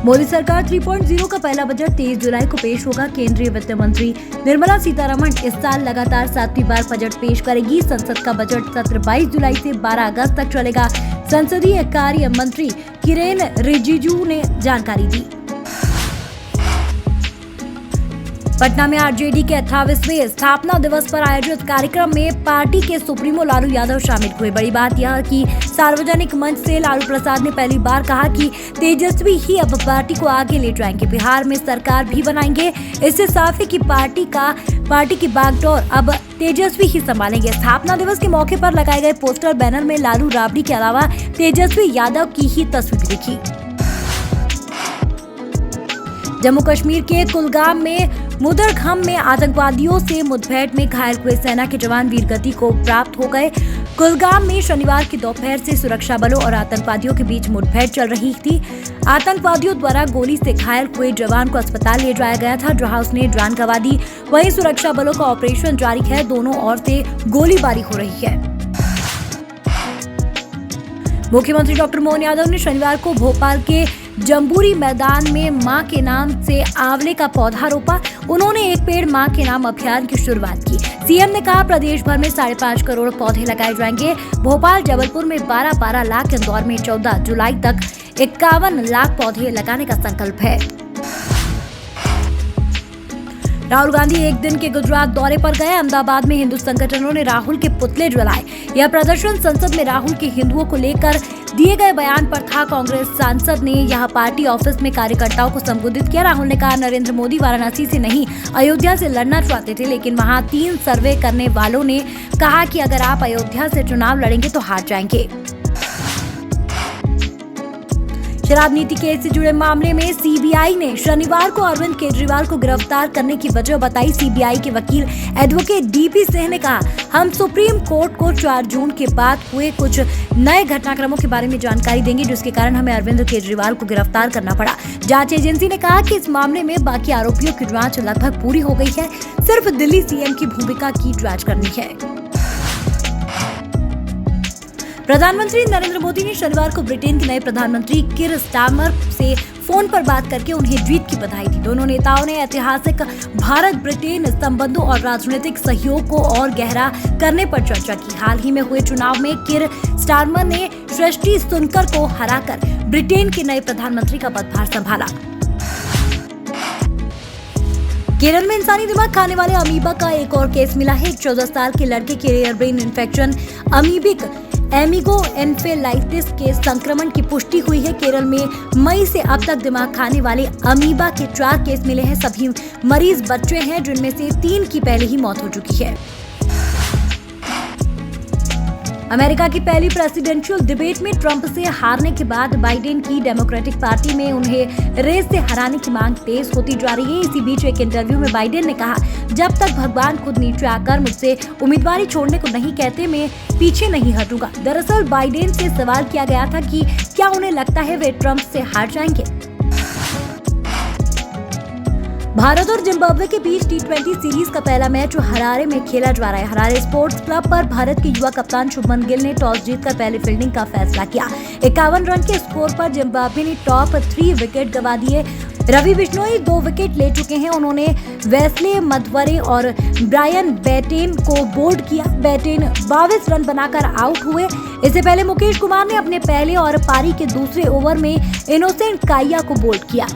मोदी सरकार 3.0 का पहला बजट 23 जुलाई को पेश होगा। केंद्रीय वित्त मंत्री निर्मला सीतारमण इस साल लगातार 7वीं बार बजट पेश करेगी। संसद का बजट सत्र 22 जुलाई से 12 अगस्त तक चलेगा। संसदीय कार्य मंत्री किरेन रिजिजू ने जानकारी दी। पटना में आरजेडी के 28वें स्थापना दिवस पर आयोजित कार्यक्रम में पार्टी के सुप्रीमो लालू यादव शामिल हुए। बड़ी बात यह कि सार्वजनिक मंच से लालू प्रसाद ने पहली बार कहा कि तेजस्वी ही अब पार्टी को आगे ले जाएंगे, बिहार में सरकार भी बनाएंगे। इससे साफ है कि पार्टी की बागडोर अब तेजस्वी ही संभालेंगे। स्थापना दिवस के मौके पर लगाए गए पोस्टर बैनर में लालू राबड़ी के अलावा तेजस्वी यादव की ही तस्वीर दिखी। जम्मू कश्मीर के कुलगाम में मुदरखम में आतंकवादियों से मुठभेड़ में घायल हुए सेना के जवान वीरगति को प्राप्त हो गए। कुलगाम में शनिवार की दोपहर से सुरक्षा बलों और आतंकवादियों के बीच मुठभेड़ चल रही थी। आतंकवादियों द्वारा गोली से घायल हुए जवान को अस्पताल ले जाया गया था, जहां उसने जान गंवा दी। वहीं सुरक्षा बलों का ऑपरेशन जारी है। दोनों ओर से गोलीबारी हो रही है। मुख्यमंत्री डॉक्टर मोहन यादव ने शनिवार को भोपाल के जम्बूरी मैदान में मां के नाम से आंवले का पौधा रोपा। उन्होंने एक पेड़ मां के नाम अभियान की शुरुआत की। सीएम ने कहा प्रदेश भर में 5.5 करोड़ पौधे लगाए जाएंगे। भोपाल जबलपुर में 12 लाख, इंदौर में 14 जुलाई तक 51 लाख पौधे लगाने का संकल्प है। राहुल गांधी एक दिन के गुजरात दौरे पर गए। अहमदाबाद में हिंदू संगठनों ने राहुल के पुतले जलाए। यह प्रदर्शन संसद में राहुल के हिंदुओं को लेकर दिए गए बयान पर था। कांग्रेस सांसद ने यहां पार्टी ऑफिस में कार्यकर्ताओं को संबोधित किया। राहुल ने कहा नरेंद्र मोदी वाराणसी से नहीं अयोध्या से लड़ना चाहते थे, लेकिन वहां 3 सर्वे करने वालों ने कहा कि अगर आप अयोध्या से चुनाव लड़ेंगे तो हार जाएंगे। शराब नीति केस से जुड़े मामले में सीबीआई ने शनिवार को अरविंद केजरीवाल को गिरफ्तार करने की वजह बताई। सीबीआई के वकील एडवोकेट डीपी सिंह ने कहा, हम सुप्रीम कोर्ट को 4 जून के बाद हुए कुछ नए घटनाक्रमों के बारे में जानकारी देंगे, जिसके कारण हमें अरविंद केजरीवाल को गिरफ्तार करना पड़ा। जांच एजेंसी ने कहा कि इस मामले में बाकी आरोपियों की जांच लगभग पूरी हो गई है। सिर्फ दिल्ली सीएम की भूमिका की जांच करनी है। प्रधानमंत्री नरेंद्र मोदी ने शनिवार को ब्रिटेन के नए प्रधानमंत्री कीर स्टारमर से फोन पर बात करके उन्हें जीत की बधाई दी। दोनों नेताओं ने ऐतिहासिक भारत ब्रिटेन संबंधों और राजनीतिक सहयोग को और गहरा करने पर चर्चा की। हाल ही में हुए चुनाव में कीर स्टारमर ने सृष्टि सुनकर को हराकर ब्रिटेन के नए प्रधानमंत्री का पदभार संभाला। केरल में इंसानी दिमाग खाने वाले अमीबा का एक और केस मिला है। एक 14 साल के लड़के के rare brain infection amoebic amigo एन्फेलाइटिस के संक्रमण की पुष्टि हुई है। केरल में मई से अब तक दिमाग खाने वाले अमीबा के 4 केस मिले हैं। सभी मरीज बच्चे हैं, जिनमें से 3 की पहले ही मौत हो चुकी है। अमेरिका की पहली प्रेसिडेंशियल डिबेट में ट्रंप से हारने के बाद बाइडेन की डेमोक्रेटिक पार्टी में उन्हें रेस से हराने की मांग तेज होती जा रही है। इसी बीच एक इंटरव्यू में बाइडेन ने कहा, जब तक भगवान खुद नीचे आकर मुझसे उम्मीदवारी छोड़ने को नहीं कहते, मैं पीछे नहीं हटूंगा। दरअसल बाइडेन से सवाल किया गया था कि क्या उन्हें लगता है वे ट्रंप से हार जाएंगे। भारत और जिम्बाब्वे के बीच T20 सीरीज का पहला मैच हरारे में खेला जा रहा है। हरारे स्पोर्ट्स क्लब पर भारत के युवा कप्तान शुभमन गिल ने टॉस जीतकर पहले फील्डिंग का फैसला किया। 51 रन के स्कोर पर जिम्बाब्वे ने टॉप 3 विकेट गंवा दिए। रवि बिश्नोई 2 विकेट ले चुके हैं। उन्होंने वेस्ले मधवरे और ब्रायन बेटेन को बोल्ड किया। बेटेन 22 रन बनाकर आउट हुए। इससे पहले मुकेश कुमार ने अपने पहले और पारी के दूसरे ओवर में इनोसेंट काइया को बोल्ड किया।